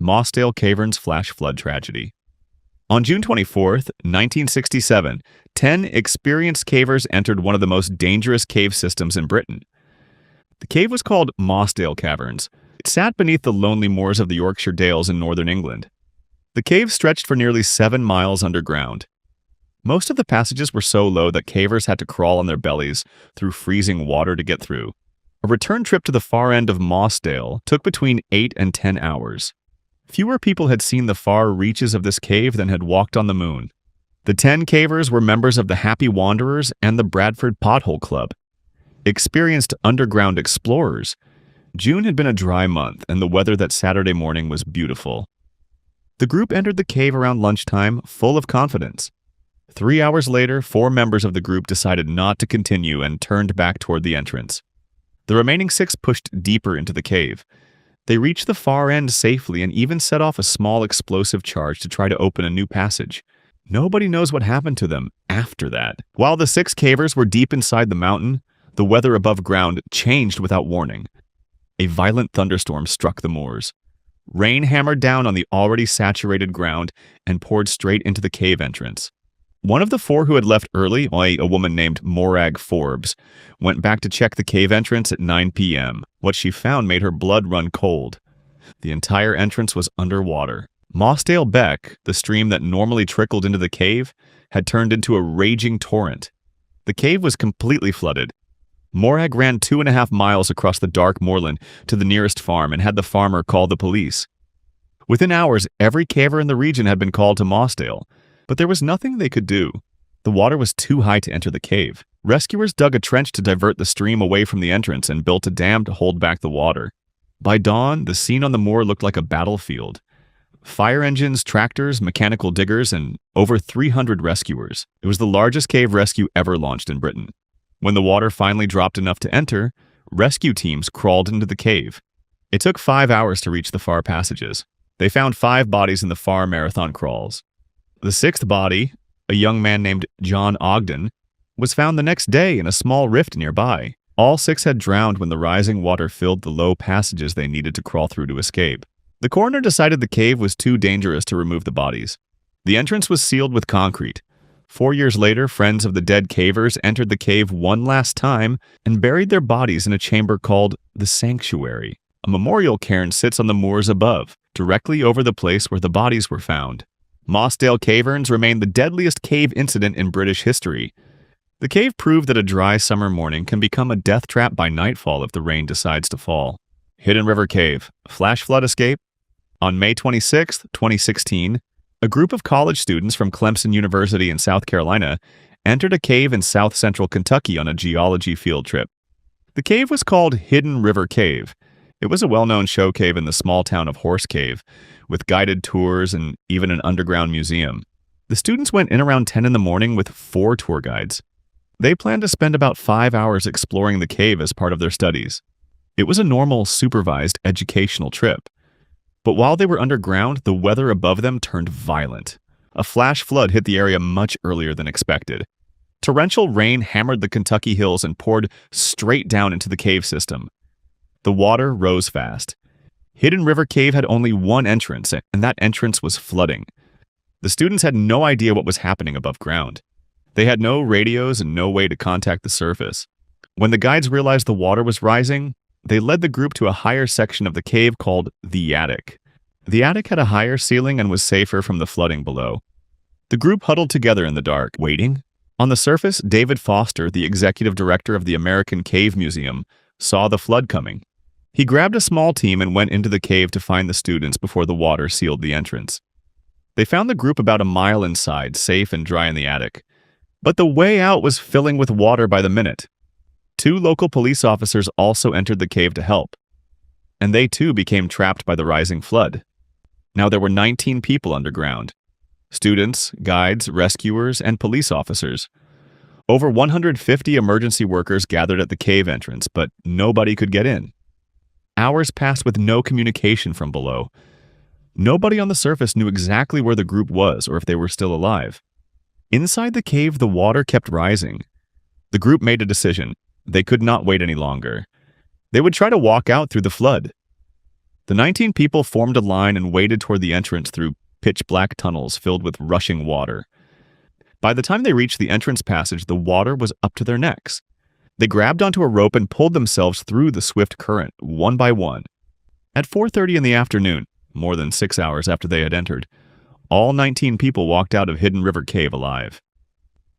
Mossdale Caverns Flash Flood Tragedy. On June 24th, 1967, 10 experienced cavers entered one of the most dangerous cave systems in Britain. The cave was called Mossdale Caverns. It sat beneath the lonely moors of the Yorkshire Dales in northern England. The cave stretched for nearly 7 miles underground. Most of the passages were so low that cavers had to crawl on their bellies through freezing water to get through. A return trip to the far end of Mossdale took between 8 and 10 hours. Fewer people had seen the far reaches of this cave than had walked on the moon. The 10 cavers were members of the Happy Wanderers and the Bradford Pothole Club. Experienced underground explorers, June had been a dry month, and the weather that Saturday morning was beautiful. The group entered the cave around lunchtime, full of confidence. 3 hours later, 4 members of the group decided not to continue and turned back toward the entrance. The remaining 6 pushed deeper into the cave. They reached the far end safely and even set off a small explosive charge to try to open a new passage. Nobody knows what happened to them after that. While the 6 cavers were deep inside the mountain, the weather above ground changed without warning. A violent thunderstorm struck the moors. Rain hammered down on the already saturated ground and poured straight into the cave entrance. One of the 4 who had left early, a woman named Morag Forbes, went back to check the cave entrance at 9 p.m. What she found made her blood run cold. The entire entrance was underwater. Mossdale Beck, the stream that normally trickled into the cave, had turned into a raging torrent. The cave was completely flooded. Morag ran 2.5 miles across the dark moorland to the nearest farm and had the farmer call the police. Within hours, every caver in the region had been called to Mossdale, but there was nothing they could do. The water was too high to enter the cave. Rescuers dug a trench to divert the stream away from the entrance and built a dam to hold back the water. By dawn, the scene on the moor looked like a battlefield. Fire engines, tractors, mechanical diggers, and over 300 rescuers. It was the largest cave rescue ever launched in Britain. When the water finally dropped enough to enter, rescue teams crawled into the cave. It took 5 hours to reach the far passages. They found 5 bodies in the far marathon crawls. The 6th body, a young man named John Ogden, was found the next day in a small rift nearby. All 6 had drowned when the rising water filled the low passages they needed to crawl through to escape. The coroner decided the cave was too dangerous to remove the bodies. The entrance was sealed with concrete. 4 years later, friends of the dead cavers entered the cave one last time and buried their bodies in a chamber called the Sanctuary. A memorial cairn sits on the moors above, directly over the place where the bodies were found. Mossdale Caverns remain the deadliest cave incident in British history. The cave proved that a dry summer morning can become a death trap by nightfall if the rain decides to fall. Hidden River Cave, flash flood escape. On May 26, 2016, a group of college students from Clemson University in South Carolina entered a cave in south-central Kentucky on a geology field trip. The cave was called Hidden River Cave. It was a well-known show cave in the small town of Horse Cave, with guided tours and even an underground museum. The students went in around 10 in the morning with 4 tour guides. They planned to spend about 5 hours exploring the cave as part of their studies. It was a normal, supervised educational trip. But while they were underground, the weather above them turned violent. A flash flood hit the area much earlier than expected. Torrential rain hammered the Kentucky hills and poured straight down into the cave system. The water rose fast. Hidden River Cave had only one entrance, and that entrance was flooding. The students had no idea what was happening above ground. They had no radios and no way to contact the surface. When the guides realized the water was rising, they led the group to a higher section of the cave called the attic. The attic had a higher ceiling and was safer from the flooding below. The group huddled together in the dark, waiting. On the surface, David Foster, the executive director of the American Cave Museum, saw the flood coming. He grabbed a small team and went into the cave to find the students before the water sealed the entrance. They found the group about a mile inside, safe and dry in the attic. But the way out was filling with water by the minute. 2 local police officers also entered the cave to help, and they too became trapped by the rising flood. Now there were 19 people underground: students, guides, rescuers, and police officers. Over 150 emergency workers gathered at the cave entrance, but nobody could get in. Hours passed with no communication from below. Nobody on the surface knew exactly where the group was or if they were still alive. Inside the cave, the water kept rising. The group made a decision. They could not wait any longer. They would try to walk out through the flood. The 19 people formed a line and waded toward the entrance through pitch-black tunnels filled with rushing water. By the time they reached the entrance passage, the water was up to their necks. They grabbed onto a rope and pulled themselves through the swift current, one by one. At 4:30 in the afternoon, more than 6 hours after they had entered, all 19 people walked out of Hidden River Cave alive.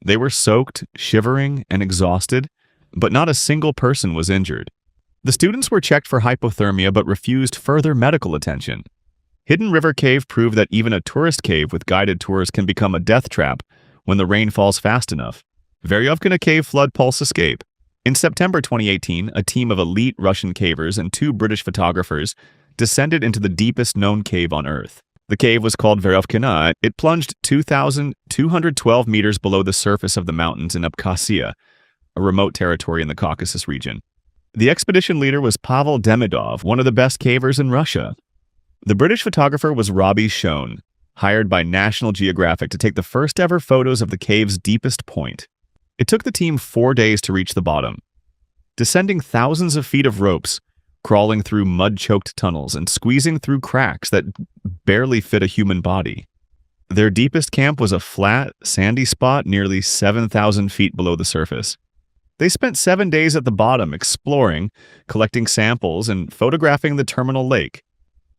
They were soaked, shivering, and exhausted, but not a single person was injured. The students were checked for hypothermia but refused further medical attention. Hidden River Cave proved that even a tourist cave with guided tours can become a death trap when the rain falls fast enough. Veryovkina Cave Flood Pulse Escape. In September 2018, a team of elite Russian cavers and 2 British photographers descended into the deepest known cave on Earth. The cave was called Veryovkina. It plunged 2,212 meters below the surface of the mountains in Abkhazia, a remote territory in the Caucasus region. The expedition leader was Pavel Demidov, one of the best cavers in Russia. The British photographer was Robbie Schoen, hired by National Geographic to take the first ever photos of the cave's deepest point. It took the team 4 days to reach the bottom. Descending thousands of feet of ropes, crawling through mud-choked tunnels, and squeezing through cracks that barely fit a human body. Their deepest camp was a flat, sandy spot nearly 7,000 feet below the surface. They spent 7 days at the bottom exploring, collecting samples, and photographing the terminal lake,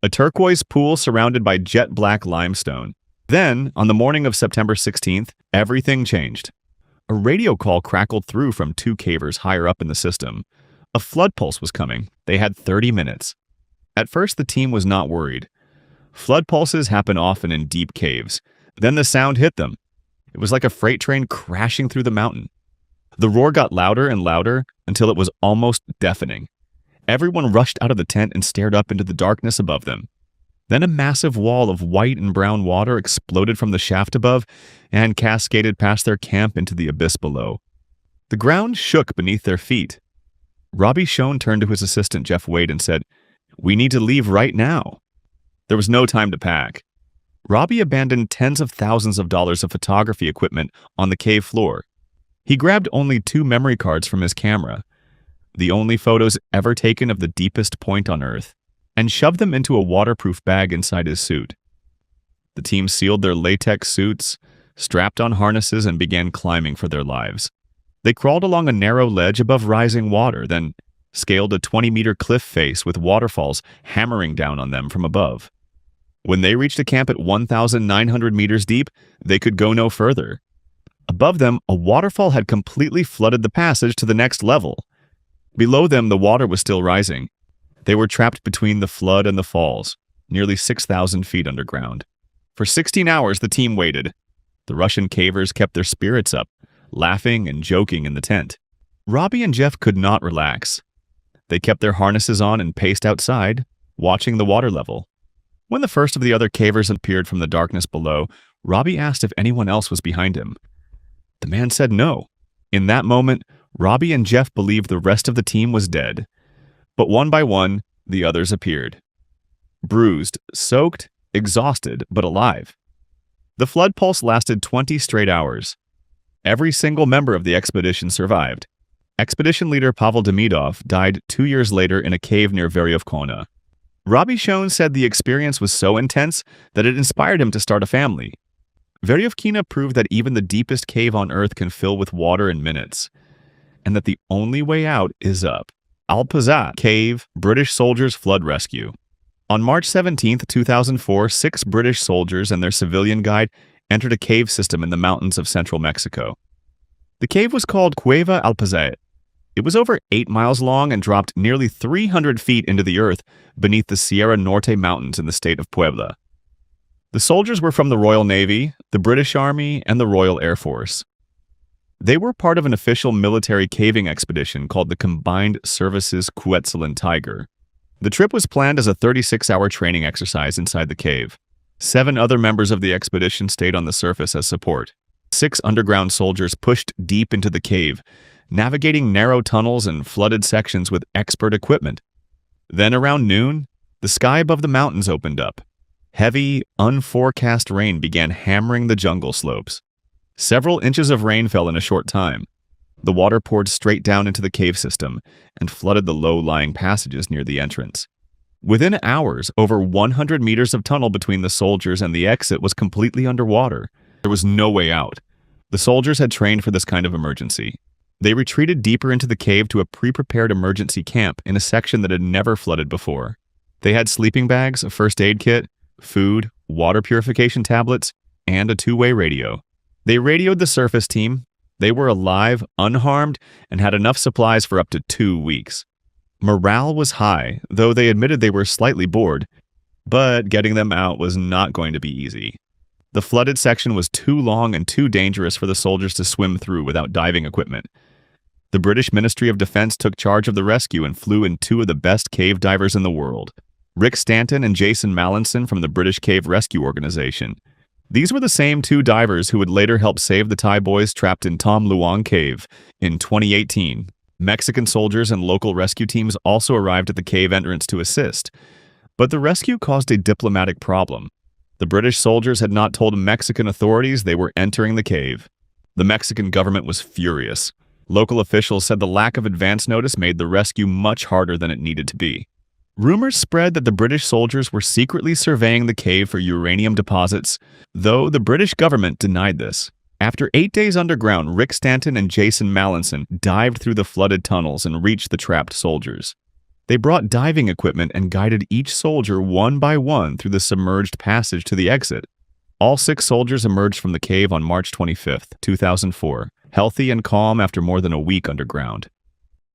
a turquoise pool surrounded by jet-black limestone. Then, on the morning of September 16th, everything changed. A radio call crackled through from 2 cavers higher up in the system. A flood pulse was coming. They had 30 minutes. At first, the team was not worried. Flood pulses happen often in deep caves. Then the sound hit them. It was like a freight train crashing through the mountain. The roar got louder and louder until it was almost deafening. Everyone rushed out of the tent and stared up into the darkness above them. Then a massive wall of white and brown water exploded from the shaft above and cascaded past their camp into the abyss below. The ground shook beneath their feet. Robbie Schoen turned to his assistant, Jeff Wade, and said, "We need to leave right now." There was no time to pack. Robbie abandoned tens of thousands of dollars of photography equipment on the cave floor. He grabbed only 2 memory cards from his camera, the only photos ever taken of the deepest point on Earth, and shoved them into a waterproof bag inside his suit. The team sealed their latex suits, strapped on harnesses, and began climbing for their lives. They crawled along a narrow ledge above rising water, then scaled a 20-meter cliff face with waterfalls hammering down on them from above. When they reached a camp at 1,900 meters deep, they could go no further. Above them, a waterfall had completely flooded the passage to the next level. Below them, the water was still rising. They were trapped between the flood and the falls, nearly 6,000 feet underground. For 16 hours, the team waited. The Russian cavers kept their spirits up, laughing and joking in the tent. Robbie and Jeff could not relax. They kept their harnesses on and paced outside, watching the water level. When the first of the other cavers appeared from the darkness below, Robbie asked if anyone else was behind him. The man said no. In that moment, Robbie and Jeff believed the rest of the team was dead. But one by one, the others appeared. Bruised, soaked, exhausted, but alive. The flood pulse lasted 20 straight hours. Every single member of the expedition survived. Expedition leader Pavel Demidov died 2 years later in a cave near Veryovkina. Robbie Schoen said the experience was so intense that it inspired him to start a family. Veryovkina proved that even the deepest cave on Earth can fill with water in minutes, and that the only way out is up. Alpazat Cave, British Soldiers Flood Rescue. On March 17, 2004, 6 British soldiers and their civilian guide entered a cave system in the mountains of central Mexico. The cave was called Cueva Alpazat. It was over 8 miles long and dropped nearly 300 feet into the earth beneath the Sierra Norte Mountains in the state of Puebla. The soldiers were from the Royal Navy, the British Army, and the Royal Air Force. They were part of an official military caving expedition called the Combined Services Cuetzalan Tiger. The trip was planned as a 36-hour training exercise inside the cave. 7 other members of the expedition stayed on the surface as support. 6 underground soldiers pushed deep into the cave, navigating narrow tunnels and flooded sections with expert equipment. Then around noon, the sky above the mountains opened up. Heavy, unforecast rain began hammering the jungle slopes. Several inches of rain fell in a short time. The water poured straight down into the cave system and flooded the low-lying passages near the entrance. Within hours, over 100 meters of tunnel between the soldiers and the exit was completely underwater. There was no way out. The soldiers had trained for this kind of emergency. They retreated deeper into the cave to a pre-prepared emergency camp in a section that had never flooded before. They had sleeping bags, a first aid kit, food, water purification tablets, and a two-way radio. They radioed the surface team. They were alive, unharmed, and had enough supplies for up to 2 weeks. Morale was high, though they admitted they were slightly bored, but getting them out was not going to be easy. The flooded section was too long and too dangerous for the soldiers to swim through without diving equipment. The British Ministry of Defense took charge of the rescue and flew in 2 of the best cave divers in the world, Rick Stanton and Jason Mallinson from the British Cave Rescue Organization. These were the same 2 divers who would later help save the Thai boys trapped in Tom Luang Cave in 2018. Mexican soldiers and local rescue teams also arrived at the cave entrance to assist. But the rescue caused a diplomatic problem. The British soldiers had not told Mexican authorities they were entering the cave. The Mexican government was furious. Local officials said the lack of advance notice made the rescue much harder than it needed to be. Rumors spread that the British soldiers were secretly surveying the cave for uranium deposits, though the British government denied this. After 8 days underground, Rick Stanton and Jason Mallinson dived through the flooded tunnels and reached the trapped soldiers. They brought diving equipment and guided each soldier one by one through the submerged passage to the exit. All 6 soldiers emerged from the cave on March 25, 2004, healthy and calm after more than a week underground.